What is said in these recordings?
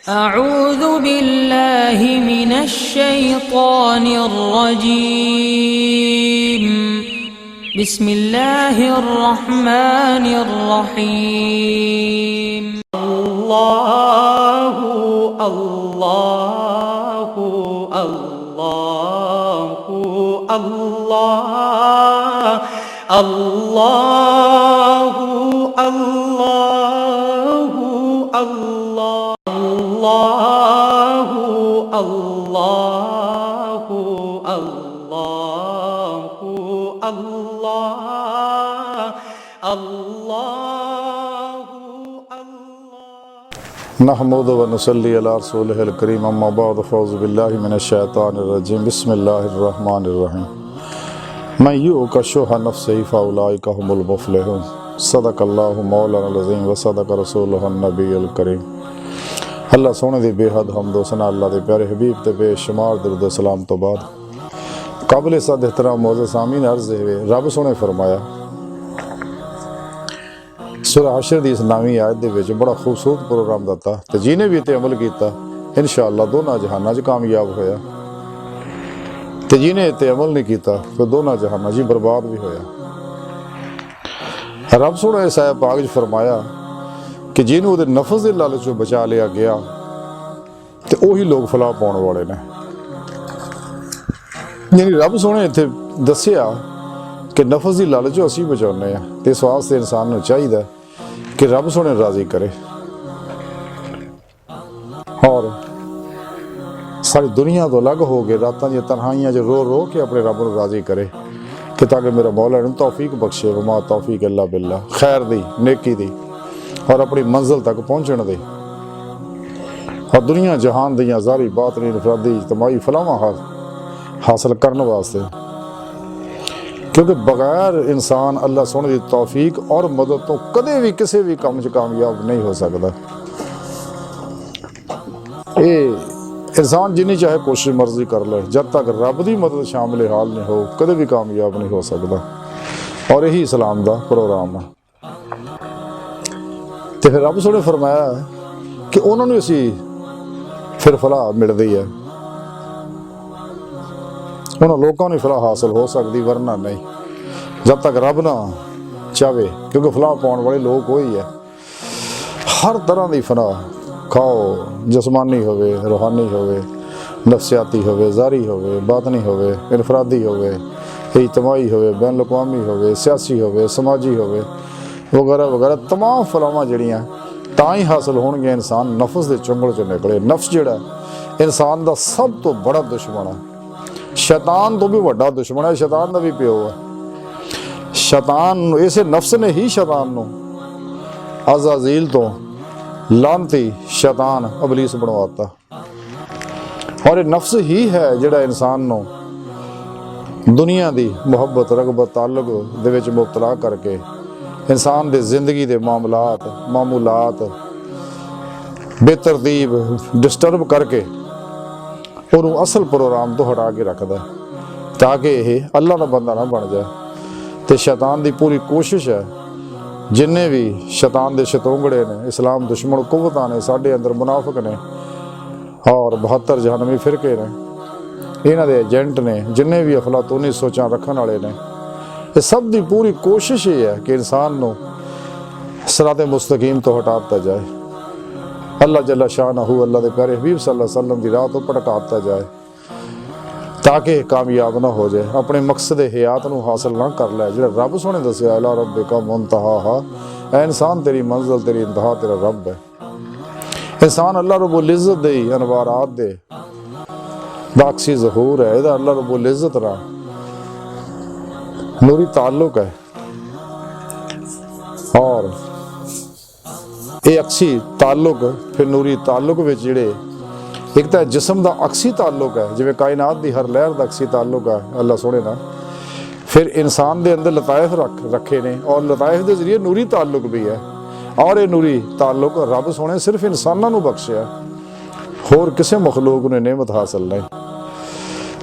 أعوذ بالله من الشيطان الرجيم بسم الله الرحمن الرحيم الله الله الله الله الله الله الله الله الله الله الله नहमदु व नसल्ली अला रसूलिहिल करीम अम्मा बाद फ़ौज़ु बिल्लाहि मिनश शैतानिर रजीम बिस्मिल्लाहिर रहमानिर रहीम मैं युक शुहा नफ्सिही फ़उलाइका हुमुल मुफ़्लिहून सदक़ल्लाहु मौलाना अज़ीम व सदक़ रसूलुहुन नबियुल करीम। अल्लाह सोने दी बेहद हम्द व सना अल्लाह दे प्यारे हबीब ते बेशुमार दरूद व सलाम तो बाद काबिल सद एहतराम मौज़ूद सामीन अर्ज़ है रब सोने फरमाया सूरह हशर दी इस नवीं आयत दे विच बड़ा खूबसूरत प्रोग्राम दिता ते जिन्हें भी इत्ते अमल किया इंशाअल्लाह दोनों जहानां च कामयाब होया ते जिन्हें इत्ते अमल नहीं किया फिर दोनों जहानां च बर्बाद भी होया। रब सोने इस आयत पाक च फरमाया कि जिन्हों उहदे नफ्स दे लालच चों बचा लिया गया ते उही लोग फलाह पाउण वाले ने। यानी रब सोने इत्थे दस्सिया कि नफ्स दी लालच चों असीं बचाउने आ ते इस वास्ते इंसान नूं चाहीदा कि रब सोने राजी करे और सारी दुनिया तो अलग हो गए रातां दी तन्हाइयां च रो रो के अपने रब नूं राजी करे कि ताकि मेरा मौला इहनूं तौफीक बख्शे वमा तौफीक इल्ला बिल्लाह खैर दी नेकी दी और अपनी मंजिल तक पहुंचण दे और दुनिया जहान दियां ज़ाहिरी बातनी इनफरादी इज्तमाई फलावां हासिल करने वास्ते, क्योंकि बगैर इंसान अल्लाह सोने की तौफीक और मदद तो कदे भी किसी भी काम च कामयाब नहीं हो सकता। ये इंसान जिन्नी चाहे कोशिश मर्जी कर ले जब तक रब की मदद शामिल हाल नहीं हो कदे भी कामयाब नहीं हो सकता। और यही इस्लाम का प्रोग्राम है। तो फिर रब सोने फरमाया कि उन्होंने असी फिर फलाह मिलती है, उन्होंने लोगों ने फलाह हासिल हो सकती वरना नहीं जब तक रब ना चाहे, क्योंकि फलाह पाने वाले लोग वही है। हर तरह की फलाह खाओ जिसमानी होवे रूहानी होवे नफसियाती होवे ज़ारी होवे बातनी होवे इनफरादी होवे इज्तमाई होवे बैन अवी होवे सियासी होवे समाजी होवे वगैरह वगैरह तमाम फलावां जड़ियाँ तां ही हासिल होणगियां इंसान नफ्स के चुंगल चो निकले। नफ्स जिहड़ा इंसान का सब तो बड़ा दुश्मन है, शैतान तो भी वड्डा दुश्मन है, शैतान का भी प्यो है। शैतान इसे नफ्स ने ही शैतान नूं अज़ाज़ील तो लानती शैतान अबलीस बनवाता और ये नफ्स ही है जिहड़ा इंसान नूं दुनिया की मुहब्बत रगबत ताल्लुक दे विच मुबतला करके इंसान दे जिंदगी दे मामूलात बेतरतीब डिस्टर्ब करके उन्होंने असल प्रोग्राम तो हटा के रखता है ताकि यह अल्लाह का बंदा ना बन जाए। तो शैतान की पूरी कोशिश है जिन्हें भी शैतान के शतोंगड़े ने इस्लाम दुश्मन कुव्वतां ने साढ़े अंदर मुनाफिक ने और 72 जहनमी फिरके ने इन्हां दे एजेंट ने जिन्हें भी अफलातूनी सोचां रखने वाले ने ये सब की पूरी कोशिश ये है कि इंसान को सिराते मुस्तकीम तो हटाता जाए, अल्लाह जल्ला शानहू अल्लाह के प्यारे हबीब सल्लल्लाहु अलैहि वसल्लम की राह तो भटकाता जाए ताकि कामयाब ना हो जाए, अपने मकसद हयात को हासिल ना कर ले जो रब सोने दसिया अला रब्बिका मुंतहा ऐ इंसान तेरी मंजिल तेरी इंतहा तेरा रब है। इंसान अल्लाह रब्बुल इज़्ज़त दे अनवारात दे बाक्सी ज़हूर है, इहदा अल्लाह रब्बुल इज़्ज़त नाल नूरी ताल्लुक है और ये अक्सी ताल्लुक फिर नूरी ताल्लुक में जिहड़े एक तो जिसम का अक्सी ताल्लुक है जिवें कायनात की हर लहर का अक्सी ताल्लुक है अल्लाह सोने ना, फिर इंसान के अंदर लताइफ रखे ने और लताइफ के जरिए नूरी ताल्लुक भी है और ये नूरी ताल्लुक रब सोने सिर्फ इंसानों को बख्शिया होर किसी मखलूक ने नेमत हासिल नहीं।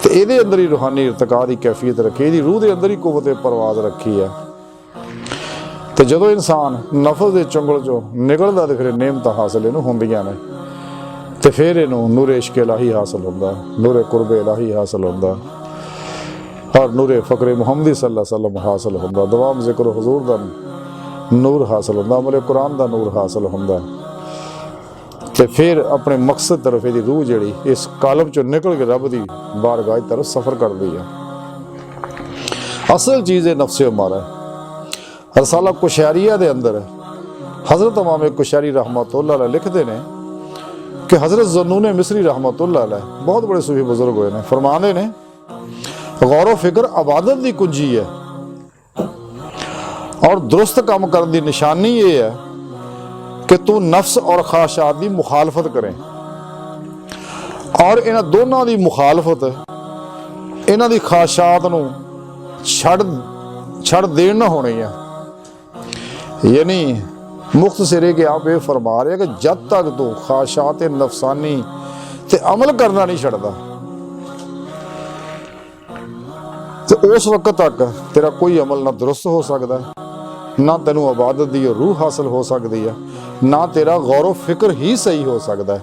तो ये अंदर ही रूहानी इरतिका की कैफियत रखी, ये रूह के अंदर ही कुव्वत परवाज रखी है। तो जो इंसान नफस के चुंगल चो निकलता तो फिर नेमत हासिल इनू होंदियां ने। ਤੇ ਫਿਰ ਇਹਨੂੰ ਨੂਰ ਇਸ਼ਕ ਇਲਾਹੀ ਹਾਸਲ ਹੁੰਦਾ, ਨੂਰ ਕੁਰਬ ਇਲਾਹੀ ਹਾਸਲ ਹੁੰਦਾ ਔਰ ਨੂਰ ਫਕਰ ਮੁਹੰਮਦੀ ਸੱਲੱਲਾਹੁ अलैहि वसल्लम ਹਾਸਲ ਹੁੰਦਾ। ਦਵਾਮ ਜ਼ਿਕਰ ਹਜ਼ੂਰ ਦਾ ਨੂਰ ਹਾਸਲ ਹੁੰਦਾ, ਅਮਲ ਕੁਰਾਨ ਦਾ ਨੂਰ ਹਾਸਲ ਹੁੰਦਾ ਤੇ ਫਿਰ ਆਪਣੇ ਮਕਸਦ ਤਰਫ ਇਹਦੀ ਰੂਹ ਜਿਹੜੀ ਇਸ ਕਾਲਬ ਚੋਂ ਨਿਕਲ ਕੇ ਰੱਬ ਦੀ ਬਾਰਗਾਹ ਦੀ ਤਰਫ ਸਫ਼ਰ ਕਰਦੀ ਹੈ। ਅਸਲ ਚੀਜ਼ ਇਹ ਨਫਸੇ ਉਮਾਰਾ ਹੈ। ਰਸਾਲਾ ਕੁਸ਼ੈਰੀਆ ਦੇ ਅੰਦਰ हज़रत इमाम कुशैरी रहमतुल्लाह अलैह लिखते हैं कि हज़रत ज़न्नून मिस्री रहमतुल्लाह अलैह बहुत बड़े सूफी बुजुर्ग हुए ने, फरमाते ने गौर फिक्र इबादत की कुंजी है और दुरुस्त काम करने की निशानी ये है कि तू नफ्स और ख्वाहिशात की मुखालफत करें और इन्हां दोनों की मुखालफत इन्हां दी ख्वाहिशात नूं छड़ देण ना होनी है। यानी मुख्तसरे के आप ये फरमा रहे कि जब तक तू ख्वाहिशात नफसानी ते अमल करना नहीं छड़दा तो उस वक्त तक तेरा कोई अमल ना दुरुस्त हो सकता है, ना तेनू इबादत दी रूह हासिल हो सकती है, ना तेरा गौर फिक्र ही सही हो सकता है।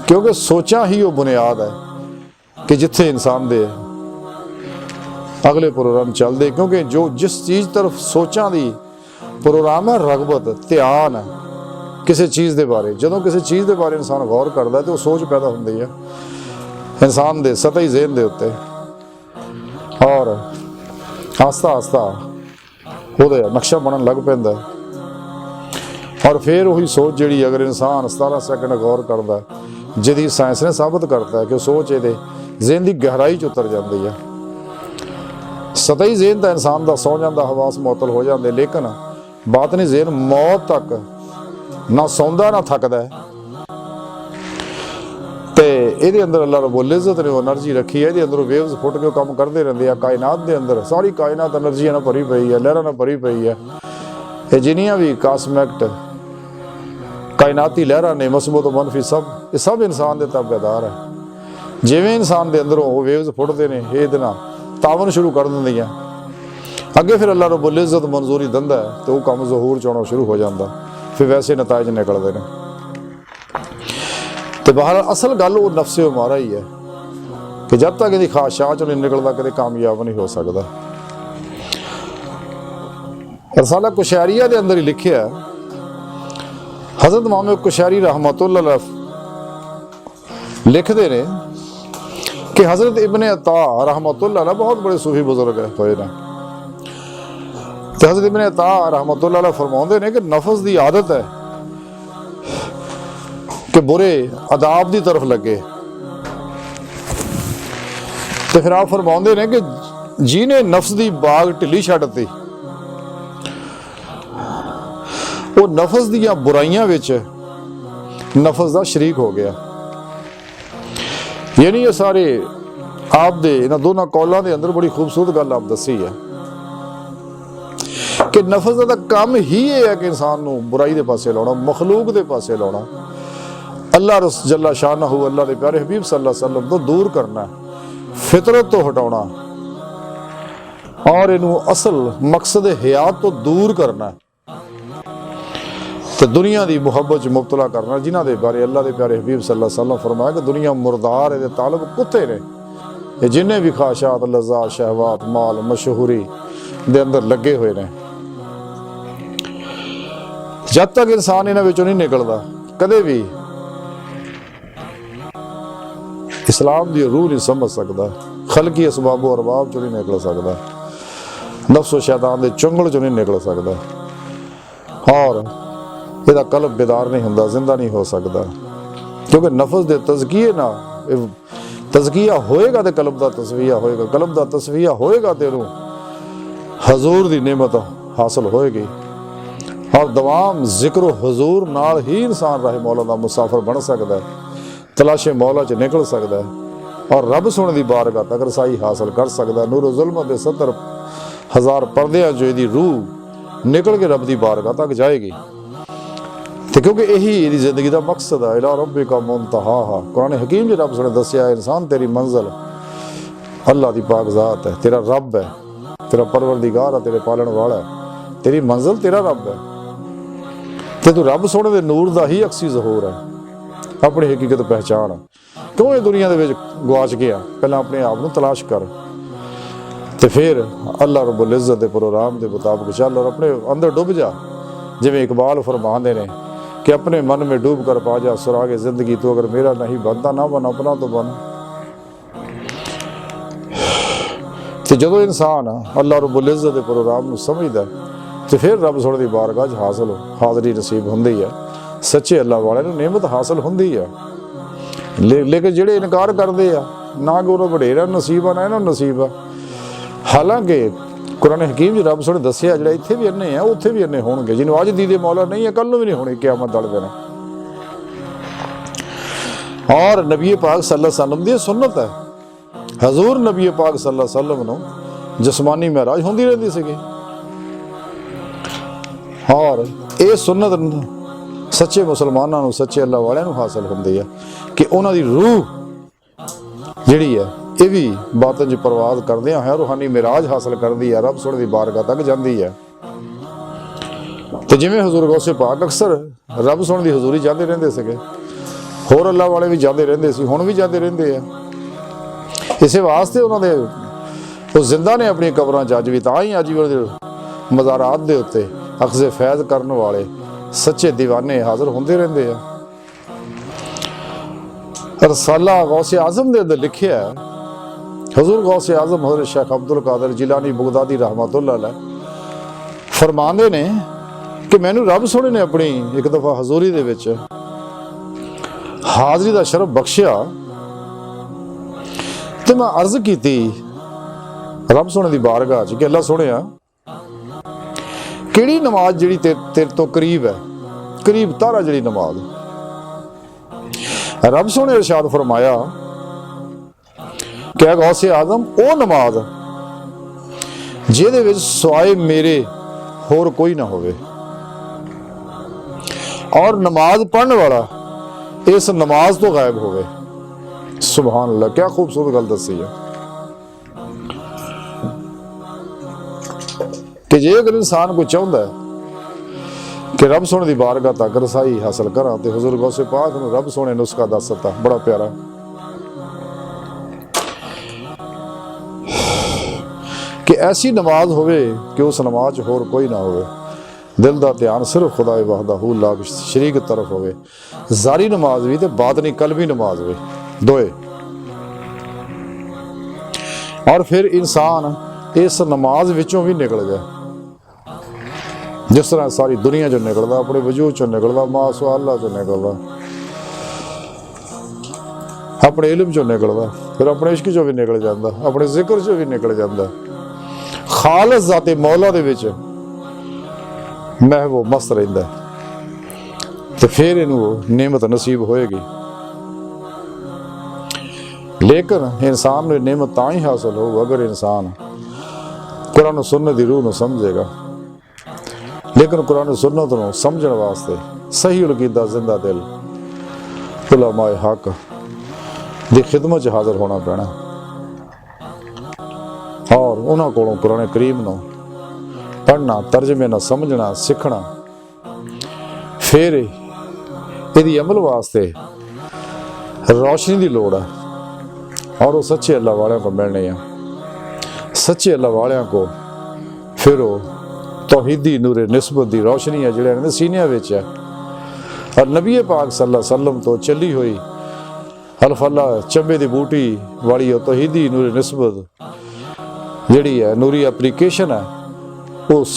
क्योंकि सोचा ही वो बुनियाद है कि जिथे इंसान दे अगले प्रोग्राम चलते, क्योंकि जो जिस चीज़ तरफ सोचा दी प्रोग्राम है रगबत ध्यान है किसी चीज़ के बारे, जो किसी चीज़ के बारे इंसान गौर करता है तो सोच पैदा होती है इंसान के सतही ज़हन के उत्ते और आस्ता आस्ता वो नक्शा बनन लग पैंदा है। और फिर वही सोच जी अगर इंसान 17 सैकंड गौर करता है, जिहदी साइंस ने साबित करता है कि सोच ये ज़हन की गहराई च उतर जाती है। सतही ज़हन तो इंसान का सौ जाता, हवास मुअत्तल हो जाते, लेकिन बात नहीं ज़हन मौत तक ना सौंदा ना थकदा है। ते इहदे अंदर अल्लाह रब्बुल इज़्ज़त ने एनर्जी रखी है, इहदे अंदर वेव्स फुट के काम करते रहते हैं। कायनात के अंदर सारी कायनात एनर्जी ना भरी पई है, लहरां नाल भरी पई है। ये जिन्नियां भी कास्मिक कायनाती लहरां ने मसबूत मनफी सब इंसान के ताबेदार है। जिवें इंसान के अंदरों वो वेव्स फुटते हैं, इहदे नाल तावन शुरू कर दिंदियां, अगे फिर अल्लाह रब्बुल इज़्ज़त मंजूरी दिंदा है तो वो काम ज़हूर च आउणा शुरू हो जाता, फिर वैसे नताइज निकलते हैं। तो बहर असल गल वो नफ्से उमारा ही है कि जब तक इसकी ख्वाहिशात चों नहीं निकलता कदे कामयाब नहीं हो सकता। रसाला कुशैरिया के अंदर ही लिखिया है, हज़रत इमाम कुशैरी रहमतुल्लाह अलैह लिखते हैं कि हज़रत इब्ने अता रहमतुल्लाह अलैह बहुत बड़े सूफी बुजुर्ग होए ने। तो हज़रत इब्ने अता रहमतुल्लाह अलैह फरमाते हैं कि नफस की आदत है कि बुरे अदाब की तरफ लगे। तो फिर आप फरमाते हैं कि जिन्हें नफ्स की बाग ढिली छड्डती वो नफस दियां बुराइयां विच नफस का शरीक हो गया। यानी ये सारे आप दे इन्हां दोनों कौलों के अंदर बड़ी खूबसूरत गल आप दसी है कि नफस का काम ही ये है कि इंसान नूं बुराई के पासे लाउणा, मखलूक के पासे लाउणा, अल्लाह रस जल्ला शानहू अल्लाह के प्यारे हबीब सल्लल्लाहु अलैहि वसल्लम तो दूर करना, फितरत तो हटाउणा और इनू असल मकसद हयात तो दूर करना तो दुनिया की मुहब्बत च मुबतला करना, जिन्हां दे बारे अल्लाह के प्यारे हबीब सल्लल्लाहु अलैहि वसल्लम फरमाया कि दुनिया मुर्दार है, तालब कुत्ते ने, ये जिन्हें भी ख्वाहिशात लज़्ज़ात शहवात माल मशहूरी दे अंदर लगे हुए ने। जब तक इंसान इन्हां विचों नहीं निकलता कदे भी इस्लाम की रूह नहीं समझ सकता, खलकी असबाब और अरबाब चो नहीं निकल सकता, नफ्स शैतान के चुंगल चो नहीं निकल सकता और ਇਹਦਾ कलब बेदार नहीं होंदा, जिंदा नहीं हो सकता। क्योंकि नफस के तज़किए ना तज़किया होएगा तो कलब का तस्वीया होएगा, कलब का तस्वीया होएगा तो हजूर की नेमत हासिल होएगी और दवाम जिक्र हजूर नाल ही इंसान राह मौला का मुसाफिर बन सकता है, तलाशे मौला च निकल सकता है और रब सोने की बारगाह तक रसाई हासिल कर सकता है। नूर ज़ुल्मत के 70,000 पर्दे जो इसकी रूह निकल के रब की बारगाह तक जाएगी। तो क्योंकि यही जिंदगी का मकसद है, इला रब्बिका मुंतहा, कुरान हकीम जो रब ने दसिया इंसान तेरी मंजिल अल्लाह की पाक ज़ात है, तेरा रब है, तेरा परवरदिगार है, तेरे पालन वाला है, तेरी मंजिल तेरा रब है। तो तू रब सोने के नूर का ही अक्सी ज़हूर है, अपनी हकीकत पहचान। क्यों ये दुनिया दे विच गवाच गया, पहला अपने आप नूं तलाश कर ते फिर अल्लाह रब्बुल इज़्ज़त दे प्रोग्राम के मुताबिक चल और अपने अंदर डुब जा। जिवें इकबाल फरमाते हैं कि अपने मन में डूब कर पा जा सुरागे जिंदगी, तो अगर मेरा नहीं बनता ना बन अपना तो बन। तो जो इंसान अल्लाह रब्बुल इज़्ज़त दे प्रोग्राम नूं समझदा तो फिर रब सोने की बारगाह हासिल हाज़री नसीब होंदी है। सच्चे अल्लाह वाले नूं नेमत हासिल होंदी है। लेकिन जिहड़े इनकार करते हैं ना कि उन्होंने वडेरा नसीब आ ना इन्होंने नसीब आ। हालांकि कुरान हकीम च रब सोने दसिया जो इत्थे भी अन्ने हैं उत्थे भी अन्ने होणगे, जिन्होंने अज दीदे मौला नहीं है कल नूं भी नहीं होने क़यामत वाले दिन। और नबी पाक सल्लल्लाहु अलैहि वसल्लम दी सुन्नत है, हजूर नबी पाक सल्लल्लाहु अलैहि वसल्लम नूं जिस्मानी महराज होंदी रहिंदी सीगी। और ये सुन्नत सच्चे मुसलमानों नूं सच्चे अल्लाह वालियां नूं हासिल होंदी है कि उन्हां दी रूह जिहड़ी है ये भी बातन च परवाज करदे है, रूहानी मिराज हासिल करदी है, रब सोने दी बारगाह तक जांदी है। तो जिवें हजूर गौसे पाक अक्सर रब सोने दी हजूरी जाते रहंदे सीगे, होर अल्लाह वाले भी जाते रहंदे सी, हुण भी जाते रहंदे आ। इसे वास्ते उन्होंने वो जिंदा ने अपनी कबरां च अज भी, तां ही अज भी उन्हां मज़ारात दे उत्ते अखज़े फैज़ करन वाले सच्चे दीवाने हाज़र होंदे रहंदे आ। रसाला गौसे आज़म दे अंदर लिखिया है, हजूर गौसे आज़म हज़रत शेख अब्दुल कादिर जिलानी बगदादी रहमतुल्लाह अलैह फरमांदे ने कि मैनू रब सोने ने अपनी एक दफ़ा हजूरी दे विच हाज़री दा शरफ बख्शिया तो मैं अर्ज की रब सोने दी बारगाह च कि अल्लाह सोहणिया किहड़ी नमाज जिहड़ी तेरे तो करीब है, करीब तारा जिहड़ी नमाज। रब सोने इरशाद फरमाया कि गौसे आज़म ओ नमाज जिहदे विच सिवाए मेरे होर कोई ना होवे, और नमाज पढ़ने वाला इस नमाज तो गायब होवे। सुभान अल्लाह, क्या खूबसूरत गल दसी है कि जे अगर इंसान को चाहता है कि रब सोने की बारगाह तक रसाई हासिल करा तो हुजूर गौसे पाक नूं रब सोने नुस्खा दस दिता, बड़ा प्यारा। कि ऐसी नमाज होवे कि उस नमाज होर कोई ना होवे, दिल का ध्यान सिर्फ खुदा वहदहू ला शरीक तरफ होवे, जारी नमाज भी तो बातनी कलबी नमाज भी दोए। और फिर इंसान इस नमाज विचों भी निकल जाए, जिस तरह सारी दुनिया चो निकलता, अपने वजूद चो निकलता, मासो अल्लाह चो निकलता, अपने इल्म चो निकलता, फिर अपने इश्क चो भी निकल जाता, अपने जिक्र चो भी निकल जाता, खालस जाते मौला दे विच महबूब मस्त रहिंदा, तो फिर इनू नेमत नसीब होएगी। लेकिन इंसान नूं नेमत तां ही हासिल हो अगर इंसान कुरान सुन्नत दी रूह नूं समझेगा। लेकिन कुरान सुन्नत नूं समझण वास्ते सही अकीदा जिंदा दिल उलमाए हक दी खिदमत च हाजिर होना पैना, और उन्हां कोलों कुरान करीम नूं पढ़ना, तर्जमे ना समझना, सीखना। फिर इहदी अमल वास्ते रोशनी की लोड़ है, और वो सच्चे अल्लाह वालियों को मिलने हैं। सच्चे अल्लाह वालियों को फिर वो तौहीदी नूरे निस्बत की रोशनी है जिहड़े सीनिया विच है, और नबी पाक सल्लल्लाहु अलैहि वसल्लम तो चली हुई अलफला चंबे की बूटी वाली तौहीदी नूरे निस्बत जिहड़ी है नूरी एप्लीकेशन है, उस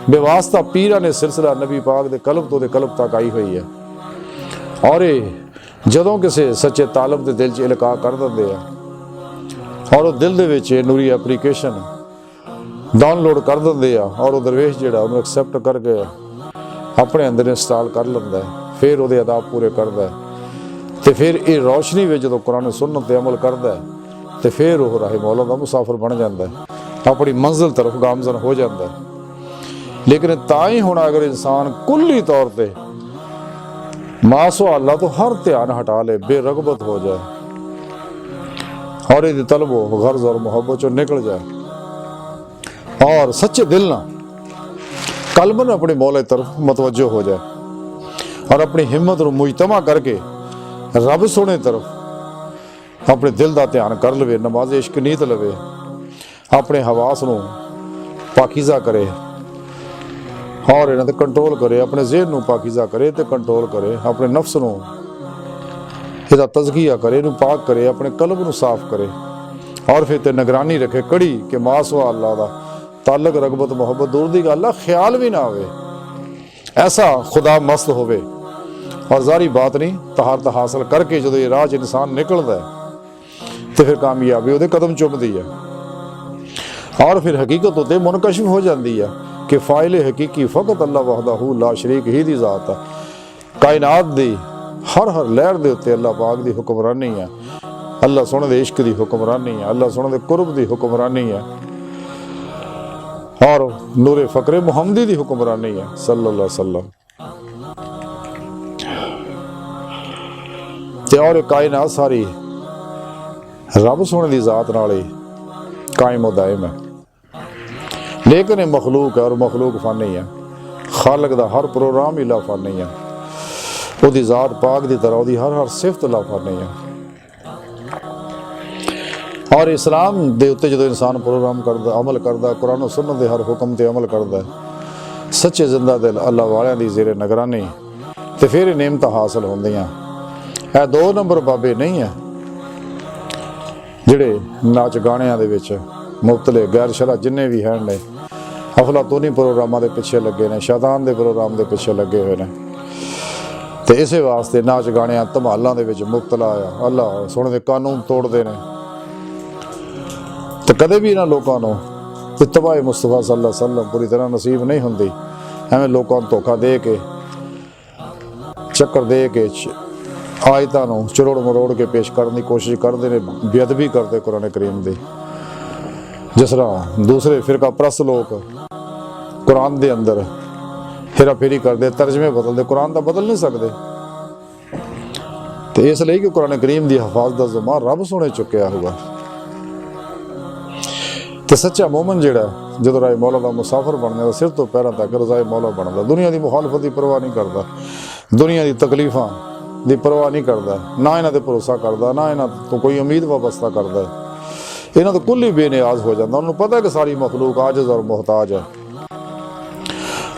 बेवास्ता पीरा ने सिलसिला नबी पाक दे कल्ब तो दे कल्ब तक आई हुई है। और ये जदों किसी सच्चे तालब के दिल च इलका कर देंगे हैं, और वो दिल दे विच नूरी एप्लीकेशन डाउनलोड कर देंगे हैं, और वो दरवेश जिहड़ा उन्हें एक्सैप्ट करके अपने अंदर इंस्टॉल कर लेंदा है, फिर वो अदाब पूरे करता है। तो फिर ये रोशनी में जो कुरान सुन्नत ते अमल करता है तो फिर वो राहे मौला का मुसाफिर बन जाता है, अपनी मंजिल तरफ गामजन हो जाता है। लेकिन ताई होना अगर इंसान कुल्ली तौर पर मासो अल्लाह तो हर ध्यान हटा ले, बेरगबत हो जाए, और ये तलब गर्ज और मोहब्बत चो निकल जाए, और सच्चे दिल ना कल्बन अपने मौले तरफ मतवज्जो हो जाए, और अपनी हिम्मत को मुजतमा करके रब सोने तरफ अपने दिल का ध्यान कर लवे, नमाज इश्क नीत लवे, अपने हवास नूं पाकीज़ा करे और इन्हां ते कंट्रोल करे, अपने ज़हन नूं पाकीज़ा करे ते कंट्रोल करे, अपने नफ्स नूं इहदा तज़किया करे, इहनूं पाक करे, अपने कल्ब नूं साफ करे और फिर ते निगरानी रखे कड़ी कि मासवा अल्लाह दा ताल्लुक रगबत मुहब्बत दूर दी गल, ख्याल भी ना आवे, ऐसा खुदा मस्त होवे। और जारी बात नहीं, तहारत हासिल करके जो ये राह इंसान निकलता है तो फिर कामयाबी वो कदम चुमदी है और फिर हकीकत उत्ते मुनकशिफ हो जाती है कि फाइल हकीकी फ़कत अल्लाह वहदहू ला शरीक ही दी ज़ात है। कायनात दी हर लहर दे उत्ते अल्लाह पाक दी हुक्मरानी है, अल्लाह सोने दे इश्क दी हुक्मरानी है, अल्लाह सोने दे कुर्ब दी हुक्मरानी है और नूरे फ़क्रे मुहम्मदी दी हुक्मरानी है सल्लल्लाहु अलैहि वसल्लम। ते और कायनात सारी रब सोने दी ज़ात नाल ही कायम और दायम है, लेकिन ये मखलूक है और मखलूक फानी है। खालक दा हर प्रोग्राम ही लाफानी है, उसकी ज़ात पाक दी तरह उसकी हर सिफत लाफानी है। और इस्लाम दे उत्ते जो इंसान प्रोग्राम करता अमल करता, कुरान और सुन्नत दे हर हुक्म ते अमल करता है, सच्चे जिंदा दिल अल्लाह वालियां दी ज़ेरे निगरानी, तो फिर ये नेमत हासिल होंदियां। यह 2 नंबर बाबे नहीं है जिहड़े नाच गाणियां दे विच मुबतले गैर शरा जिन्ने भी हैं ने अफलातूनी प्रोग्रामां दे पिछे लगे ने, शैतान दे प्रोग्राम दे पिछे लगे हुए ने, तो इस वास्ते नाच गाणियां धमालां दे विच मुबतला आ। अल्लाह सोने दे कानून तोड़ते हैं, तो कदे भी इन्हां लोगों को इत्तबा मुस्तफा सल्लल्लाहु अलैहि वसल्लम पूरी तरह नसीब नहीं होंदी। एवें लोगों को धोखा दे के चक्कर दे के आयतां नूं चरोड़ मरोड़ के पेश करने की कोशिश करते हैं, बेअदबी करते कुरान करीम दी। जिस तरह दूसरे फिरका परस्त लोग कुरान दे अंदर हेरा फेरी करते, तर्जमे बदलते, कुरान दा बदल नहीं सकते। तो इसलिए कि कुरान करीम की हिफाजत का ज़िम्मा रब सोने चुकया हुआ। तो सच्चा मोमन जिहड़ा जो राय मौला का मुसाफिर बनने सिर तो पैरों तक रज़ाए मौला बनता, दुनिया की मुखालफत की परवाह नहीं करता, दुनिया की तकलीफां की परवाह नहीं करता, ना इन्हां ते भरोसा करता, ना इन्हां तो कोई उम्मीद वाबस्ता करता है। इन्हां तो कुल ही बेनियाज हो जाता, उन्होंने पता है कि सारी मखलूक आजिज़ और मोहताज है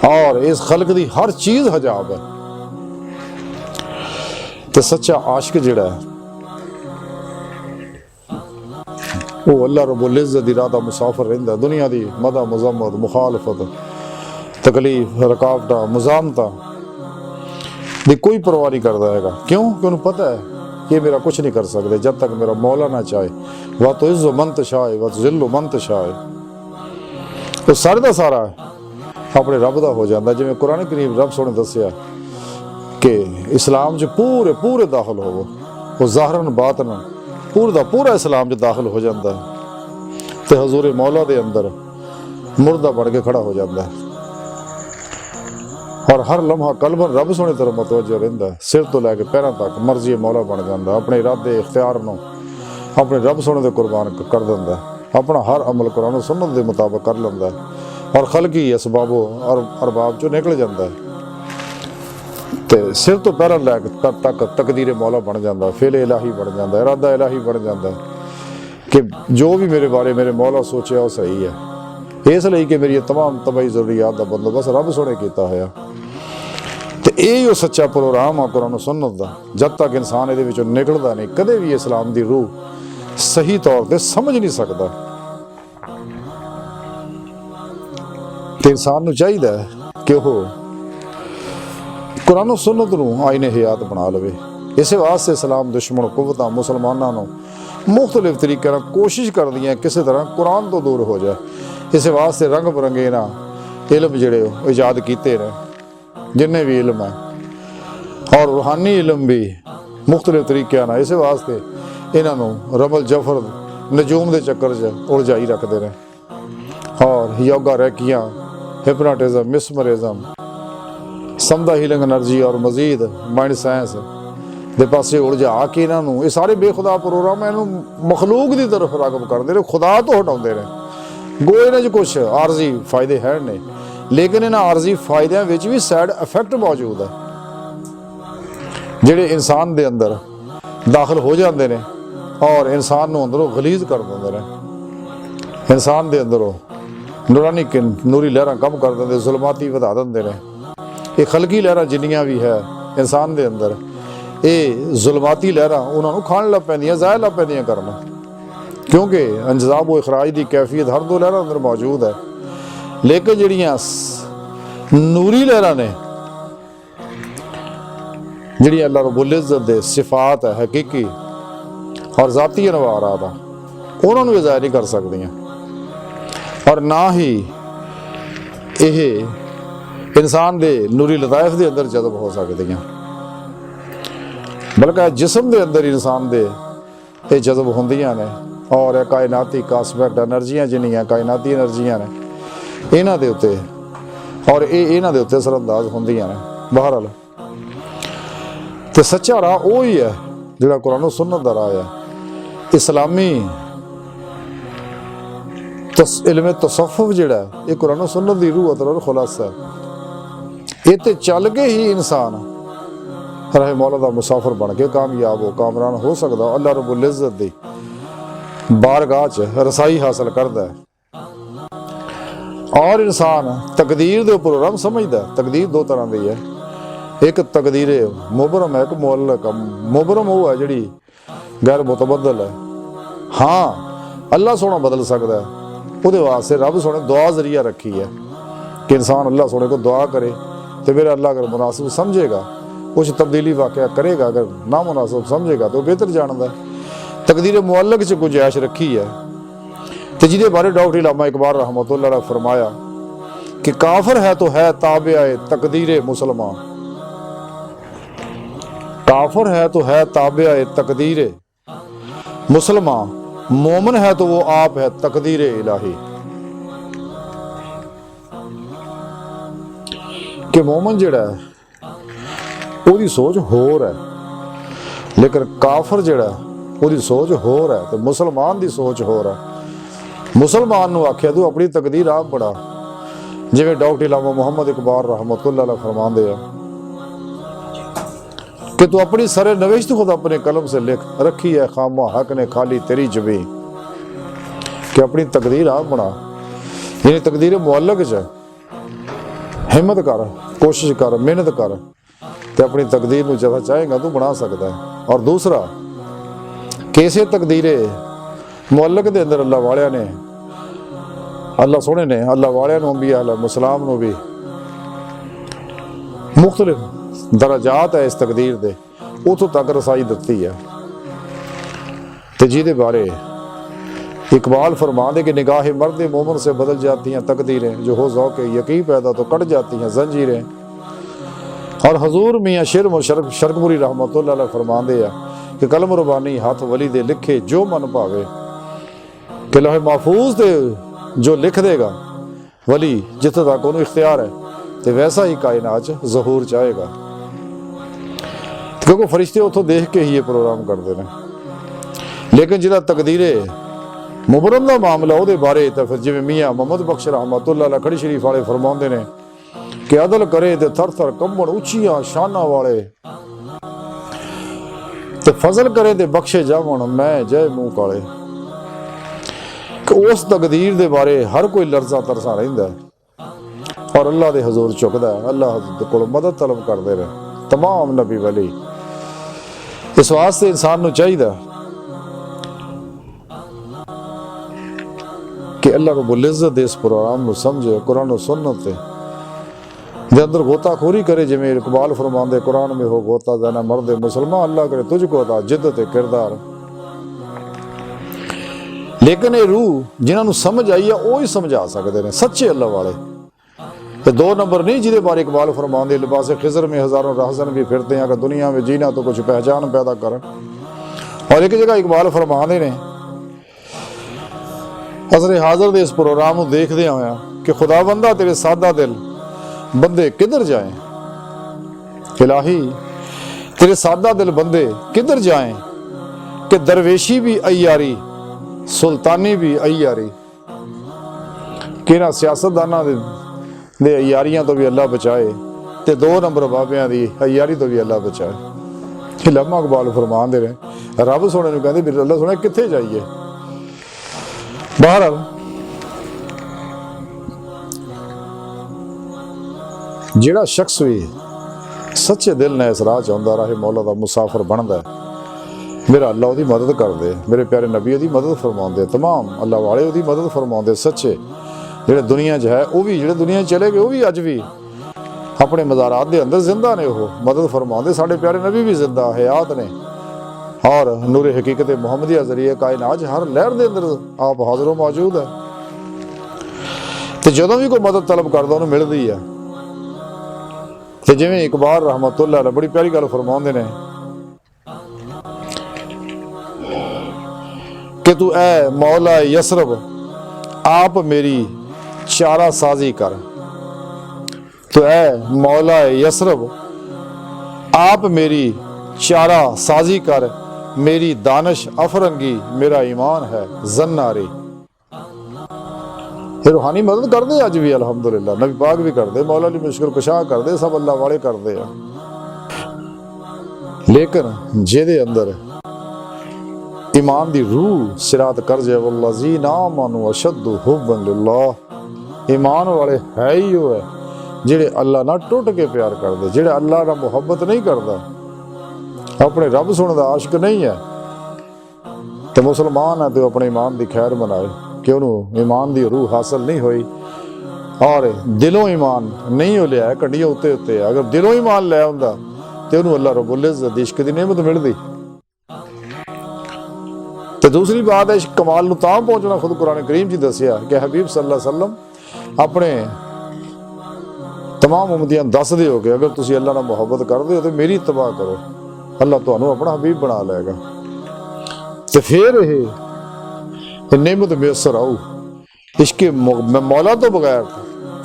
और इस खल्क की हर चीज़ हजाब है। तो सच्चा आशिक जिहड़ा है वो अल्लाह रब्बुल इज़्ज़त दी राह दा मुसाफिर रहिंदा, दुनिया की मदा मज़म्मत मुखालफत तकलीफ रुकावटां मुज़ामतां दी कोई परवाह नहीं करता है। क्यों? कि उन्हें पता है कि मेरा कुछ नहीं कर सकते जब तक मेरा मौला ना चाहे। वह तो इज़्ज़ो मन तशाए व ज़िल्लो मन तशाए, तो सारे का सारा अपने रब का हो जाता। जिवें कुरान करीम रब सोने दसिया कि इस्लाम च पूरे पूरे दाखिल होवो, वो ज़ाहरन बातन पूरा दा पूरा इस्लाम च दाखिल हो जाता है, तो हजूर मौला के अंदर मुर्दा बन के खड़ा हो जाता है और हर लम्हा कल्बन रब सोने तरफ मतवज्जो रहिंदा है, सिर तो लैके पैरों तक मर्जी मौला बन जाता है, अपने इरादे इख्तियार नूं अपने रब सोने दे कुर्बान कर दिंदा है, अपना हर अमल कुरान सुन्नत के मुताबिक कर लेंदा है और खलकी असबाबो और अरबाब चो निकल जाता है। तो सिर तो पैरों लैके तक तकदीर मौला बन जाता है, फेल इलाही बन जाता है, इरादा इलाही बन जाता है कि जो भी मेरे बारे मेरे मौला सोचा वो सही है। इसलिए कि मेरी तमाम तबाही जरूरियात का बंदोबस्त रब सोने किया है। तो यही सच्चा प्रोग्राम आ कुरान सुन्नत का। जब तक इंसान ये निकलता नहीं, कदे भी इस्लाम की रूह सही तौर पर समझ नहीं सकता। तो इंसान को चाहिए कि वह कुरान सुन्नत नूं आईने हयात बना लवे। इस वास्ते इस्लाम दुश्मन कुव्वतां मुसलमानों को मुख्तलिफ तरीके नाल कोशिश कर दी किसी तरह कुरान तो दूर हो जाए। इस वास्ते रंग बरंगे ना इलम जिहड़े ईजाद कीते ने, जिन्ने भी इलम है और रूहानी इलम भी मुख्तलिफ तरीक़े नाल, इस वास्ते इन्हां नूं रमल जफर नजूम के चक्कर च उलझाई रखते हैं और योगा रैकियां हिप्नोटिज्म मिसमरिज्म समदा हीलिंग एनर्जी और मजीद माइंड साइंस दे पासे उलझा के इन्हों ये सारे बेखुदा प्रोग्राम इन्हों मखलूक की तरफ रागब करते हैं, खुदा तो हटाते हैं। गो इन्हें कुछ आरजी फायदे हैं ने, लेकिन इन्होंने आरजी फायदों भी साइड इफेक्ट मौजूद है जिहड़े इंसान के अंदर दाखिल हो जाते हैं और इंसान को अंदरों गलीज कर देंगे ने। इंसान के अंदरों नूरी लहरां कम कर देंगे, जुलमाती वधा देंगे ने। ये खलकी लहरां जिन्नियां भी है इंसान के अंदर, ये जुलमाती लहरां उन्होंने खाण लग पैंदियां, ज़ाया लग पैंदियां करना, क्योंकि अंजाब व इखराज की कैफियत हर दो लहरां अंदर मौजूद है। लेकिन जिहड़ियां नूरी लहरां ने, जिहड़ी अल्लाह रब्बुल इज़्ज़त दे सिफात है हकीकी और ज़ाती अनवारात आ, उन्होंने ज़ाया नहीं कर सकदियां और ना ही यह इंसान के नूरी लताइफ के अंदर जज़ब हो सकदियां, बल्कि जिस्म के अंदर इंसान के ये जज़ब होंदियां ने। और कायनाती कास्पैक्ट एनर्जियां जिन्नियां कायनाती एनर्जियां ने, इन्हां दे उत्ते और इन्हां दे उत्ते असरअंदाज होंदियां ने। बहरहाल तो सच्चा राह वो ही है जिहड़ा कुरान और सुन्नत दा राह है। इस्लामी इल्म तसव्वुफ जिहड़ा है ये कुरान और सुन्नत दी रूह और खुलासा है। ये ते चल के ही इंसान राह मौला दा मुसाफिर बन के कामयाब हो कामरान हो सकदा, अल्लाह रब्बुल इज़्ज़त दी बारगाह च रसाई हासिल करदा है। और इंसान तकदीर दे उपर रब समझदा है। तकदीर दो तरह की है, एक तकदीर मुबरम है, एक मुअल्लक है। मुबरम वो है जिहड़ी गैर मुतबदल है। हाँ अल्लाह सोना बदल सकता है, वो वास्ते रब सोने दुआ जरिया रखी है कि इंसान अल्लाह सोने को दुआ करे तो मेरा अल्लाह अगर मुनासिब समझेगा कुछ तब्दीली वाक़या करेगा, अगर ना मुनासिब समझेगा तो बेहतर जानता है। तकदीर मुअल्लक च गुंजाइश रखी है तो जिहदे बारे डॉक्टर इलामा इकबाल रहमतुल्लाह अलैह फरमाया कि काफिर है तो है ताबे तकदीर मुसलमान, काफिर है तो है ताबे तकदीर मुसलमान, मोमिन है तो वो आप है तकदीर इलाही। कि मोमिन जिहड़ा है उसकी सोच होर है, लेकिन काफिर जिहड़ा उसकी सोच होर है तो मुसलमान की सोच होर है। मुसलमान नूं आख्या तू अपनी तकदीर आप बड़ा, जिवें डॉक्टर इलामा मुहम्मद इकबाल रहमतुल्लाह अलैह फरमांदे हैं कि तू अपनी सरे नविश्त खुद अपने कलम से लिख रखी है खामा हक ने खाली तेरी जबी, कि अपनी तकदीर आप बना, यानी तकदीर मुअल्लक च हिम्मत कर, कोशिश कर, मेहनत कर तो अपनी तकदीर में जैसा चाहेगा तू बना सकता है। और दूसरा कैसे तकदीर मुअल्लक के अंदर अल्लाह वालिया ने, अल्लाह सोने ने अल्लाह वालिया नूं भी अलैहिस्सलाम नूं भी मुख्तलिफ दराजात है इस तकदीर दे, उतों तक रसाई दिती है। तो जिहदे बारे इकबाल फरमाते कि निगाह मर्द मोमन से बदल जाती हैं तकदीरें, जो हो ज़ौक़ यकीन पैदा तो कट जाती हैं जंजीरें। और हजूर मियाँ शेर शरकपुरी रहमतुल्लाह अलैह फरमाते हैं कि कलम रुबानी हाथ वली दे लिखे जो मन भावे, कि लौहे महफूज दे जो लिख देगा वली जिथे तक उन्होंने इख्तियार है तो वैसा ही कायनात ज़हूर चाहेगा, क्योंकि फरिश्ते उतों देख के ही ये प्रोग्राम करते हैं। लेकिन जिहदा तकदीरे मुबरम का मामला वो बारे तो फिर जिवें मियाँ मोहम्मद बख्श रहमतुल्लाह अलैह खड़ी शरीफ वाले फरमाते हैं कि अदल करे तो थर थर कंबण उचिया शाना वाले, तो फजल करे तो बख्शे जावन मैं जय मुंह काले। उस तकदीर के बारे हर कोई लरजा तरसा रहिंदा है और अल्लाह के हजूर झुकदा है, अल्लाह को मदद तलब करते रहे तमाम नबी वली। इस वास्ते इंसान को चाहिए कि अल्लाह रब्बुल इज़्ज़त इस प्रोग्राम को समझे, कुरान और सुन्नत दे अंदर गोताखोरी करे। जिवें इकबाल फरमांदे कुरान में हो गोता जाना मर्द मुसलमान, अल्लाह करे तुझको अता जिद्दत किरदार। लेकिन ये रूह जिन्होंने समझ आई है वो ही समझा सकते हैं सच्चे अल्लाह वाले। तो दो नंबर नहीं जिहदे बारे इकबाल फरमांदे लिबास खिजर में हजारों रहजन भी फिरते हैं, अगर दुनिया में जीना तो कुछ पहचान पैदा कर। और एक जगह इकबाल फरमांदे ने असरे हाजर दे इस प्रोग्राम को देखदे होया कि खुदा बंदा तेरे सादा दिल बंदे किधर जाएं, इलाही तेरे सादा दिल बंदे किधर जाएं, कि दरवेशी भी अयारी सुल्तानी भी अयारी, कि ना सियासतदाना दे अयारियां तो भी अल्लाह बचाए ते दो नंबर बाबियां दी अयारी तो भी अल्लाह बचाए। इलामा इकबाल फरमान दे रहे रब सोने नूं कहंदे भी अल्लाह सोने कित्थे जाइए। बहरहाल जिहड़ा शख्स भी सच्चे दिल ने इस राह च आउंदा राह मौला दा मुसाफिर बनदा है, मेरा अल्लाह उहदी मदद करदे, मेरे प्यारे नबी उहदी मदद फरमाउंदे, तमाम अल्लाह वाले उहदी मदद फरमाउंदे। सच्चे जिहड़े दुनिया च है वह भी, जिहड़े दुनिया चले गए वह भी अज भी अपने मज़ारात के अंदर जिंदा ने, वो मदद फरमाउंदे। साडे प्यारे नबी भी जिंदा हयात ने और नूरे हकीकत मुहम्मदिया जरिए कायनात हर लहर के अंदर आप हाज़र मौजूद है। तो जदों भी कोई मदद तलब करदा उन्हें मिलती है। तो जिवें इकबाल रहमतुल्लाह अलैह बड़ी प्यारी गल फरमाउंदे ने कि तू ऐ मौला यसरब आप मेरी चारा साजी कर, तो ऐ मौला यसरब आप मेरी चारा साजी कर, मेरी दानिश अफरंगी मेरा ईमान है जन्नारी। रूहानी मदद करते अज भी अल्हम्दुलिल्लाह, नबी पाक भी करते, मौला अली मुश्किल कुशा करते, सब अल्लाह वाले करते हैं। लेकिन जेदे अंदर ईमान दी रूह सिरात कर जाए, वल्लज़ीना आमनू अशद्दु हुब्बन लिल्लाह, ईमान वाले है ही वो है जेड़े अल्लाह ना टुट के प्यार करते, जेड़े अल्लाह ना मुहब्बत नहीं करता, अपने रब सुनने दा आशिक नहीं है। तो मुसलमान है तो अपने ईमान की खैर मनाए कि उन्होंने ईमान की रूह हासिल नहीं हुई और दिलों ईमान नहीं हो लिया, कंडियां उत्ते उत्ते। अगर दिलों ईमान लिया होंदा तो उन्होंने अल्लाह रब्बुल इज़्ज़त इश्क की नेमत मिलती। तो दूसरी बात है, इस कमाल नूं तां पहुंचना खुद कुरान करीम जी दसिया कि हबीब सल्लल्लाहु अलैहि वसल्लम अपने तमाम उम्मतियां दस दे हो कि अगर तुसीं अल्लाह नाल मुहब्बत करदे हो तो मेरी इत्तबा करो, अल्लाह तुहानूं अपना हबीब बना लेगा। तो फिर ये नेमत मुयसर आऊ। इसके मौला तो बगैर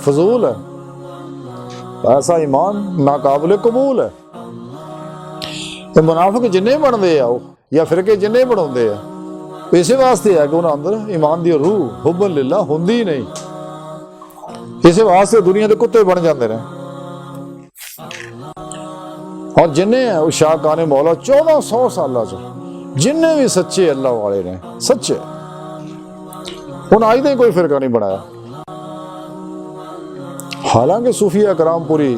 फजूल है, ऐसा ईमान नाकाबिल कबूल है। तो मुनाफिक जिन्ने बनते आ या फिरके जिन्ने बनाते हैं इस वास्ते है कि उन्होंने अंदर ईमान की रूह हुब्बन लिल्लाह होंदी ही नहीं, इस वास्ते दुनिया के कुत्ते बन जाते हैं। और जिन्हें शाहकाने मौला 1400 साल जिन्हें भी सच्चे अल्लाह वाले ने सच्चे, उन्हें आज तक कोई फिरका नहीं बनाया। हालांकि सूफिया कराम पूरी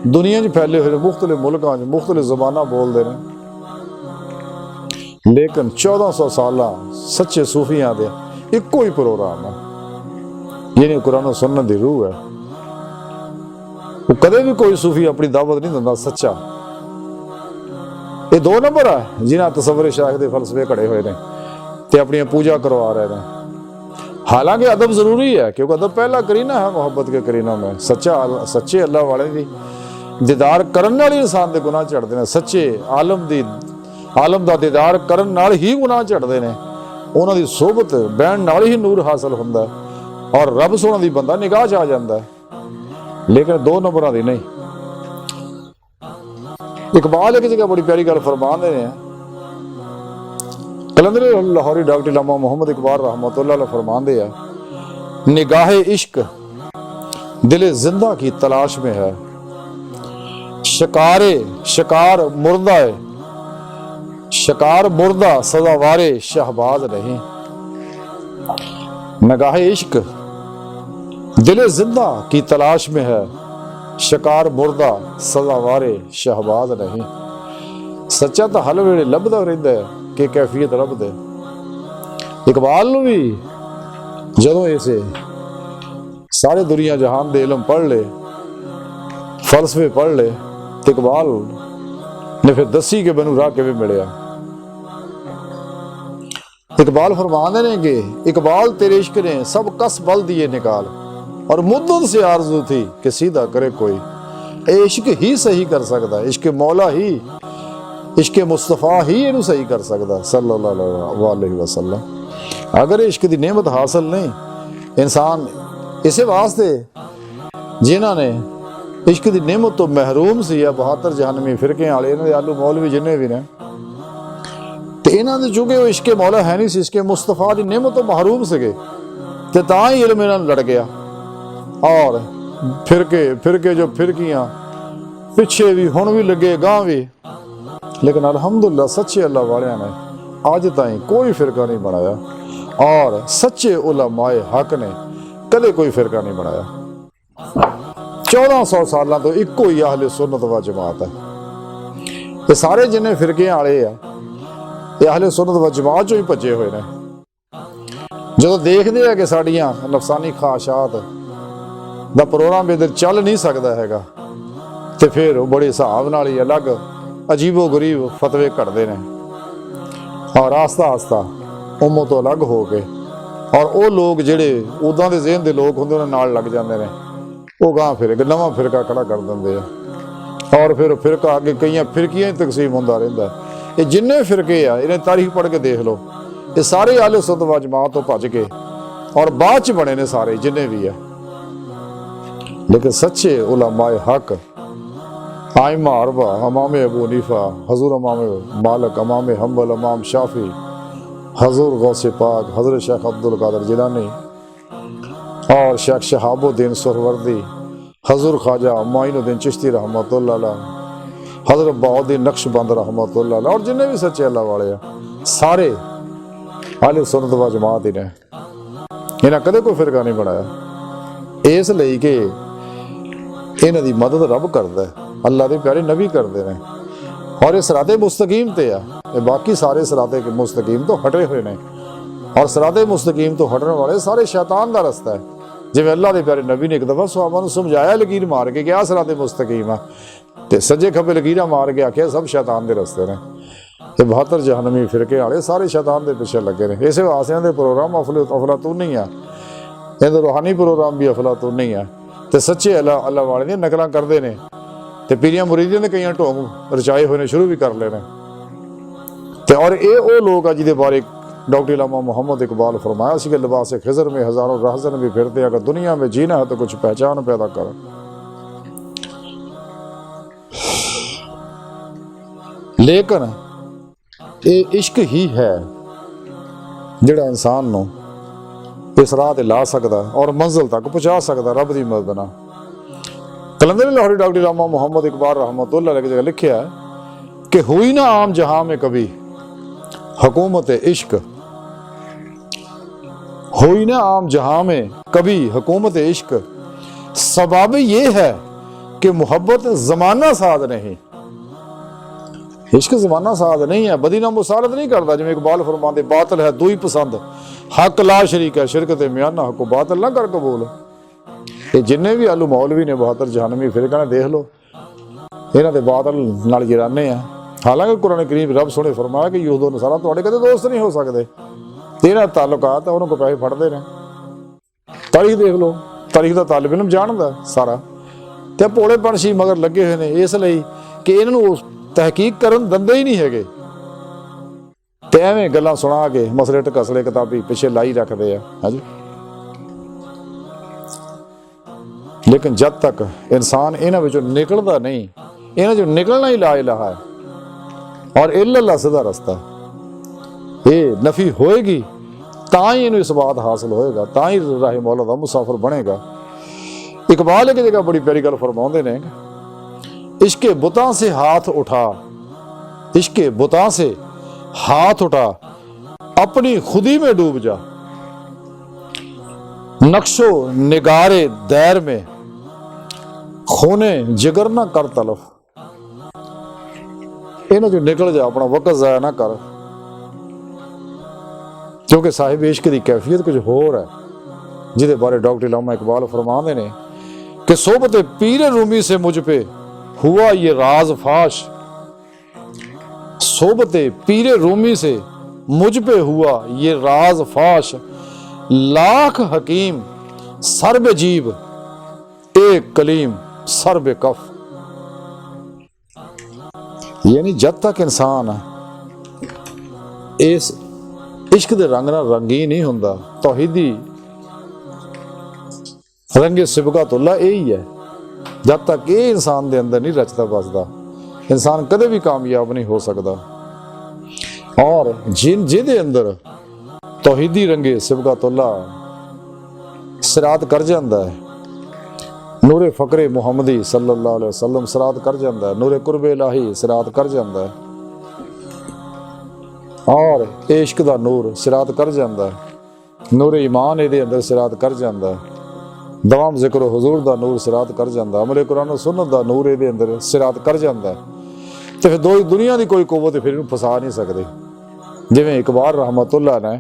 दुनिया च फैले हुए मुख्तलिफ मुल्कों च मुख्तलिफ ज़बाना बोलते हैं, लेकिन 1400 साल सच्चे सूफिया दे इको ही प्रोग्राम है, यानी कुरान और सुन्नत दी रूह है। वो कदे भी कोई सूफी अपनी दावत नहीं दिंदा सच्चा। ये 2 नंबर है जिन्हें तसव्वुर शायख दे फलसफे खड़े हुए हैं ते अपनी पूजा करवा रहे हैं। हालांकि अदब जरूरी है क्योंकि अदब पहला करीना है मोहब्बत के करीनों में। सच्चे अल्लाह वाले की दीदार करने वाले इंसान के गुनाह चढ़ते हैं, सच्चे आलम का दीदार करने नाल ही गुनाह चढ़ते हैं, उन्हों की सोबत बहन नाल ही नूर हासिल होंदा है और रब सोने की बंदा निगाह च आ जाता है। लेकिन 2 नंबर की नहीं। इकबाल एक जगह बड़ी प्यारी गल फरमाते हैं, कलंदर लाहौरी डॉक्टर इलामा मोहम्मद इकबाल रहमतुल्लाह अलैह फरमाते हैं, निगाहे इश्क दिले जिंदा की तलाश में है, शिकार मुर्दा है, शिकार मुर्दा सदावारे शहबाज नहीं। निगाहे इश्क दिले जिंदा की तलाश में है, शिकार मुर्दा सदावारे शहबाज नहीं। सच्चा तो हर वेले लभदा रहिंदा है कि कैफियत रब दे। इकबाल नूं भी जदों इसे सारे दुनिया जहान दे इलम पढ़ ले, फलसफे पढ़ ले, तो इकबाल ने फिर दसी कि मैनूं राह किवें मिलिया। इकबाल फरमाते ने कि इकबाल तेरे इश्क ने सब कस बल दिए निकाल और मुद्दत से आरजू थी कि सीधा करे कोई। इश्क ही सही कर सकता है, इश्क मौला ही, इश्क मुस्तफा ही इनू सही कर सकता सल्लल्लाहु अलैहि वसल्लम। अगर इश्क की नेमत हासिल नहीं, इंसान इस वास्ते जिन्हों ने इश्क की नेमत तो महरूम सी या 72 जहनमी फिरके वाले इन्होंने आलू मौलवी जिन्हें भी ने, तो इन्होंने चूंकि वो इश्क मौला है नहीं सी, इश्क मुस्तफा की नेमत तो महरूम से तो तां ही इल्म इन्होंने लड़ गया। और फिरके जो फिरकियां पिछे भी हुण भी लगे गांह भी, लेकिन अल्हम्दुलिल्लाह सच्चे अल्लाह वालियां ने अज ताईं कोई फिरका नहीं बनाया और सच्चे उलमाए हक ने कदे कोई फिरका नहीं बनाया। 1400 सालों तो इको ही अहले सुन्नत व जमात है। ये सारे जिन्हें फिरके वाले आ ये अहले सुन्नत व जमात चों ही भजे हुए ने। जो देखते हैं कि साड़ियाँ नफसानी ख्वाहिशात दा प्रोग्राम इधर चल नहीं सकता हैगा तो फिर बड़े हिसाब नाल ही अलग अजीबो गरीब फतवे कटते हैं और आस्ता आस्ता उम्मों तो अलग हो के और वो लोग जिहड़े उदां दे ज़हन दे लोग होंदे उन्हां नाल लग जाते हैं। वो गांह फिर नवां फिरका खड़ा कर देंगे और फिर फिरका अगे कई फिरकियां ही तकसीम होंदा रहिंदा। ये जिन्ने फिरके आ इन्हें तारीख पढ़ के देख लो, ये सारे अहले सुन्नत व जमात तो भज के और बाद च बने ने सारे जिन्ने भी है। लेकिन सच्चे उलमाए हक आइमा अरबा इमाम अबू हनीफा हजूर इमाम मालिक इमाम हम्बल इमाम शाफी हजूर गौसे पाक हजरत शेख अब्दुल कादिर जिलानी और शेख शहाबुद्दीन सुहरवर्दी हजूर ख्वाजा मोइनुद्दीन चिश्ती रहमतुल्लाह अलैह हजरत बहाउद्दीन नक्शबंद रहमतुल्लाह अलैह और जिन्ने भी सच्चे अल्लाह वाले आ सारे अहले सुन्नत व जमात ही ने। इन्हें कदे कोई फिरका नहीं बनाया इसलिए कि इन्हां दी मदद रब करदा है, अल्लाह दे प्यारे नबी करते हैं और ये सराते मुस्तकीम ते आ। बाकी सारे सराते मुस्तकीम तो हटे हुए ने और सराते मुस्तकीम तो हटने वाले सारे शैतान का रस्ता है। जिवें अल्लाह के प्यारे नबी ने एक दफ़ा सहाबा नूं समझाया लकीर मार के क्या सराते मुस्तकीम आ ते सज्जे खब्बे लकीरां मार के आख्या सब शैतान के रस्ते ने। ये 72 जहन्नमी फिरके वाले सारे शैतान के पिछे लगे ने। इस वास्ते दे प्रोग्राम अफलातूनी आ, इहदे रूहानी प्रोग्राम भी अफलातूनी आ ते सच्चे अल्लाह वाले दी नकलां करदे ने ते पीरियां मुरीदियां ने कई ढोंग रचाए हुए ने शुरू भी कर लेने ते और ये वो लोग आ जिहदे बारे डॉक्टर इलामा मोहम्मद इकबाल फरमाया सी कि लिबास खिजर में हजारों रहजन भी फिरते अगर दुनिया में जीना है तो कुछ पहचान पैदा कर। लेकिन ये इश्क ही है जिहड़ा इंसान नूं इस राह ते ला सकदा और मंजिल तक पहुंचा सकदा रब दी मदद नाल। कलंदर लाहौरी डॉक्टर इलामा मोहम्मद इकबाल रहमतुल्लाह अलैह की जगह लिखा है कि हुई ना आम जहां में कभी हुकूमत इश्क, हुई ना आम जहां में कभी हुकूमत इश्क, सबब ये है कि मोहब्बत जमाना साद नहीं। इश्क जमाना साद नहीं है, बदी ना मुसारत नहीं करता। जिवें इकबाल फरमाते बातिल है दुई पसंद हक ला शरीक है शिरक ते म्याना हको बातिल ना कर कबूल। ये जिन्ने भी आलू मौलवी ने 72 जहन्नमी फिरका ने देख लो इन्हां दे बातिल नाल गिराने आ। हालांकि कुरान करीम रब सोने फरमाया कि यूद नसारा तुहाडे कदे दोस्त नहीं हो सकते, तेरा ताल्लुकात है उन्होंने को पैसे फड़ते हैं। तारीख देख लो, तारीख का तालिब इल्म जानदा सारा ते भोले पंछी मगर लगे हुए हैं इसलिए कि इन्होंने तहकीक करन दंदे ही नहीं है ते एवें गल्लां सुना के मसले टकसले किताबी पिछे लाई रखते हैं। हाँ जी, लेकिन जब तक इंसान इन्हां विचों निकलदा नहीं, इन्हां चों निकलना ही ला इलाहा है और इल्लल्लाह सीधा रास्ता ये नफी होएगी ताई इन्हें इस बात हासिल होएगा, ताई राह मौला दा मुसाफिर बनेगा। इकबाल एक जगह बड़ी प्यारी गल फरमाउंदे ने इश्के बुतां से हाथ उठा, इश्के बुतां से हाथ उठा अपनी खुदी में डूब जा, नक्शो निगारे दैर में खूने जिगर ना कर तलफ। इन्हों जो निकल जा, अपना वक्त जाया ना कर, क्योंकि साहिब इश्क की कैफियत कुछ होर है जिहदे बारे डॉक्टर इलामा इकबाल फरमाते ने कि सोबत पीर रूमी से मुझ पे हुआ ये राज फाश, सोबत पीर रूमी से मुझ पे हुआ ये राज फाश, लाख हकीम सरब जीब एक कलीम सरब कफ। यानी जब तक इंसान इस इश्क के रंग नाल रंगीन नहीं हुंदा, तौहीदी रंगे सिबगतुल्लाह यही है। जब तक ये इंसान के अंदर नहीं रचता बसदा इंसान कदे भी कामयाब नहीं हो सकता। और जिहदे अंदर तौहीदी रंगे सिबगतुल्लाह सिरात कर जाता है, नूरे फकरे मुहम्मदी सल्लल्लाहु अलैहि वसल्लम सिरात कर जाता है, नूरे कुर्बे इलाही सिरात कर जाता है। और इश्क दा नूर सिरात कर जांदा है। नूर ईमान इहदे अंदर सिरात कर जांदा है। दवाम जिक्र हुजूर दा नूर सिरात कर जांदा, अमले कुरान सुन्नत दा नूर इहदे अंदर सिरात कर जांदा है। ते फिर दो दुनिया दी कोई कुव्वत फिर इहनूं फसा नहीं सकदी। जिवें इकबाल रहमतुल्लाह ने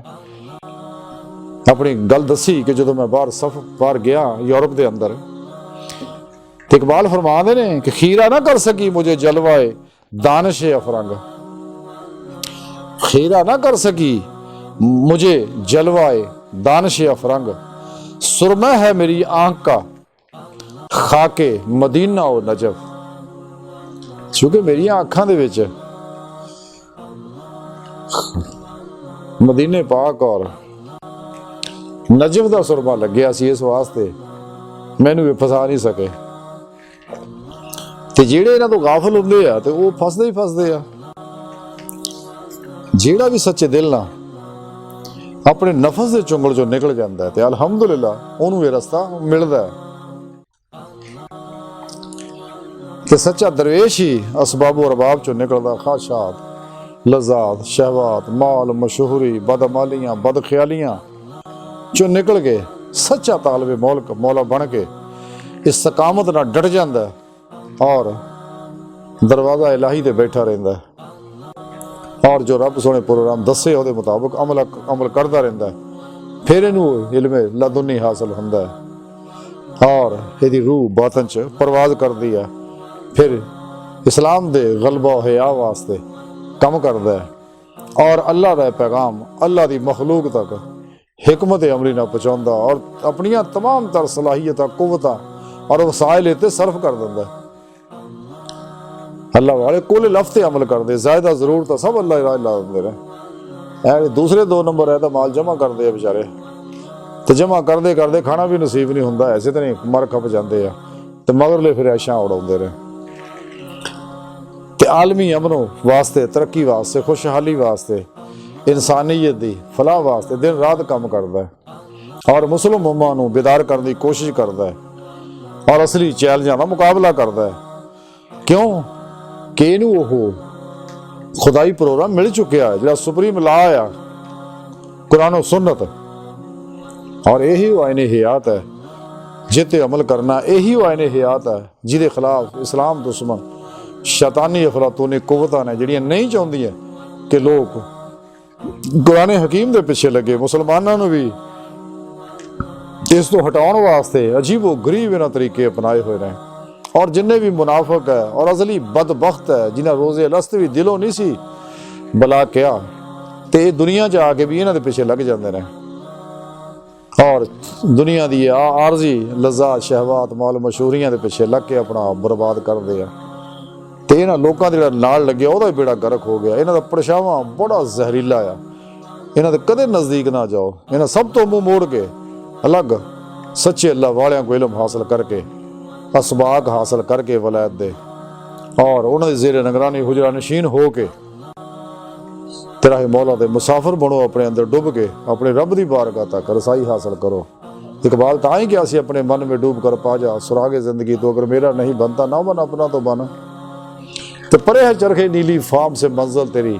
अपनी गल दसी कि जदों मैं बाहर गया यूरोप के अंदर, तो इकबाल फरमाते ने कि खीरा ना कर सकी मुझे जलवाए दानिश अफरंग, खीरा ना कर सकी मुझे जलवाए दानिश अफरंग, सुरमा है मेरी आंख का खाके मदीना और नजफ। क्योंकि मेरी आंखां दे विच मदीने पाक और नजफ दा सुरमा लग्या सी, इस वास्ते मैनू भी फसा नहीं सके। ते जेड़े इन्हां तो गाफिल हुंदे आ ते वो फसदे ही फसदे आ। जेड़ा भी सच्चे दिल ना अपने नफस दे चुंगल चों निकल जांदा है ते अल्हम्दुलिल्लाह ओनू ये रास्ता मिलदा है। ते सच्चा दरवेश ही असबाब और अरबाब चों निकलदा, ख्वाहिशात लज़्ज़ात शहवात माल मशहूरी बदअमलियां बदख्यालियां चो निकल के सच्चा तालिब मौला बन के इस्तकामत नाल डट जांदा और दरवाजा इलाही ते बैठा रहिंदा और जो रब सोने प्रोग्राम दसे उहदे मुताबिक अमल करदा रहिंदा, फिर इनू इल्मे लदुनी हासिल हुंदा है और इहदी रूह बातन च परवाज करदी है। फिर इस्लाम दे गलबा हया वास्ते कम करदा है और अल्लाह दा पैगाम अल्लाह दी मखलूक तक हिकमत अमली ना पहुँचाता और अपनिया तमाम तर सलाहियत कुव्वत और वसाइल इत्ते सर्फ कर दिंदा। अल्लाह वाले कुल लफ्ते अमल करते, ज़ायदा जरूरत सब अल्लाह राह ला दिंदे ने। दूसरे दो नंबर है तो माल जमा करते बेचारे, तो जमा करते करते खाना भी नसीब नहीं होंदा, ऐसे तो नहीं मर खप जाते हैं तो मगरले फिर ऐशा उड़ाते रहे। तो आलमी अमनों वास्ते तरक्की वास्ते खुशहाली वास्ते इंसानियत दी फलाह वास्ते दिन रात काम करता है और मुस्लिम उम्मा नूं बेदार करने की कोशिश करता है और असली चैलेंजां दा मुकाबला करता है। क्यों कि इनू खुदाई प्रोग्राम मिल चुकिया है जिहड़ा सुप्रीम ला आ कुरान और सुन्नत, और यही आईने हयात है जिते अमल करना, यही आईने हयात है जिहदे खिलाफ इस्लाम दुश्मन शैतानी अफलातूनी कुव्वतां ने जिहड़ियां नहीं चाहुंदियां कि लोग कुरान हकीम दे पिछे लगे। मुसलमानों ने भी इस तो हटाने वास्ते अजीबो गरीब इन्हां तरीके अपनाए हुए हैं और जिन्हें भी मुनाफिक है और अजली बदबख्त है जिन्हें रोजे लस्त भी दिलों नहीं सी बला क्या ते दुनिया च आके भी इन्हां दे पिछे लग जाते हैं और दुनिया दी आरजी लज़्ज़ात शहवात माल मशहूरियां दे पिछे लग के अपना बर्बाद करते हैं। तो इन्होंने लोगों का जो नाल लगे वह बेड़ा गर्क हो गया। इन्हों का परछावां बड़ा जहरीला आ, इन्हों के कदे नज़दीक ना जाओ। इन्हें सब तो मुँह मोड़ के अलग सच्चे अल्लाह वालियां को इल्म हासिल करके असबाक हासिल करके वलायत दे और उन्होंने ज़ेरे निगरानी हुजरा नशीन हो के तेरा मौला दे मुसाफिर बनो, अपने अंदर डुब के अपने रब की बारगाह तक रसाई हासिल करो। इकबाल तां ही क्या सी अपने मन में डूब कर पा जा सुरागे जिंदगी तो, अगर मेरा नहीं बनता ना बन अपना तो बन। तो परे है चरखे नीली फाम से मंजिल तेरी,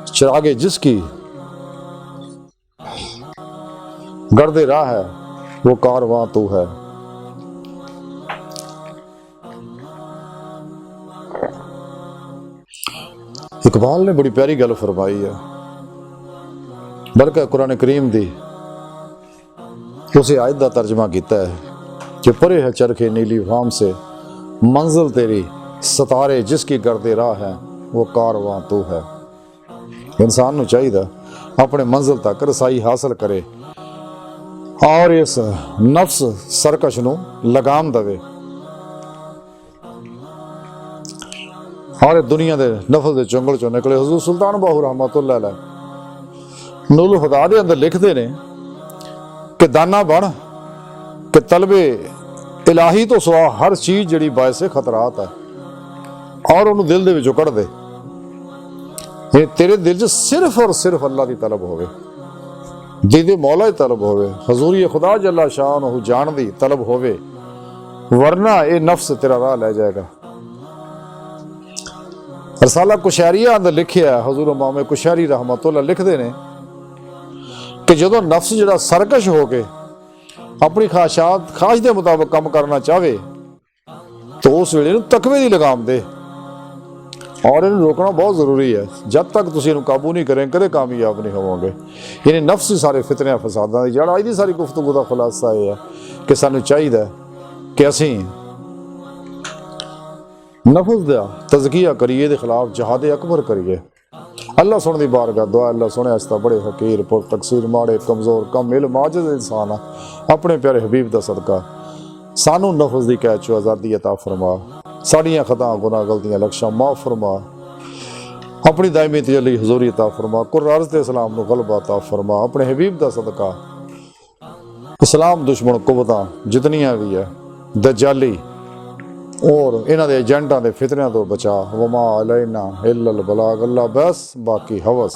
चिरागे जिसकी गर्दे राह है वो कारवां तू है। इकबाल ने बड़ी प्यारी गल फरमाई है, बल्कि कुरान करीम दी उसे आयत का तर्जमा किया है कि परे है चरखे नीली फाम से मंजिल तेरी, सितारे जिसकी गर्दे राह है वो कारवां तू है। इंसान को चाहिए अपने मंजिल तक रसाई हासिल करे और इस नफ्स सरकश नूं लगाम दवे और दुनिया के नफस के चुंगल चो निकले। हुजूर सुल्तान बाहू रहमतुल्लाह अलैह नूरुल हुदा दे अंदर लिखते ने कि दाना बन कि तलबे इलाही तो सुआ हर चीज जिहड़ी बायसे खतरात है और उन्होंने दिल दे विचों कढ़ दे। तेरे दिल च सिर्फ और सिर्फ अल्लाह की तलब होवे, दीदे मौला की तलब होवे, हजूरी खुदा जल्ला शान जान दी तलब होवे, वरना ये नफ्स तेरा राह लै जाएगा। रसाला कुशैरिया अंदर लिखिया हजूर इमाम कुशैरी रहमतुल्लाह लिखते ने कि जो नफ्स जिहड़ा सरकश हो के अपनी ख्वाहिश के मुताबिक काम करना चाहे तो उस वेले इहनूं तकवे की लगाम दे और इन्हें रोकना बहुत जरूरी है। जब तक तुसीं इहनूं काबू नहीं करें कदे कामयाब नहीं होवोगे। इन्हें नफ्स ही सारे फितने फसादां दी जड़। अज दी सारी गुफ्तगू का खुलासा यह है कि सानूं चाहिए कि असीं नफ्स दा तज़किया करिए, दे खिलाफ जहाद अकबर करिए। अल्लाह सुन दी बारगाह दुआ अल्लाह सुने अस्ता बड़े फकीर पुर तकसीर माड़े कमज़ोर कम इल्म आजिज़ इंसान आ। अपने प्यारे हबीब दा सदका सानू नफ्स दी कैद चो आज़ादी अता फरमा, साड़ियाँ खता गुनाह गलतियाँ लक्ष्यां माफ़ फरमा, अपनी दायमी तजल्ली हजूरी अता फरमा, कुर्राज़ ते इस्लाम नू गलबा अता फरमा। अपने हबीब दा सदका इस्लाम दुश्मन कुवतां जितनियां भी है दज्जाली और इन्हां दे एजेंटां दे फितनियां तो बचा। वमा अलैना इल्लल बलाग। अल्लाह बस बाकी हवस।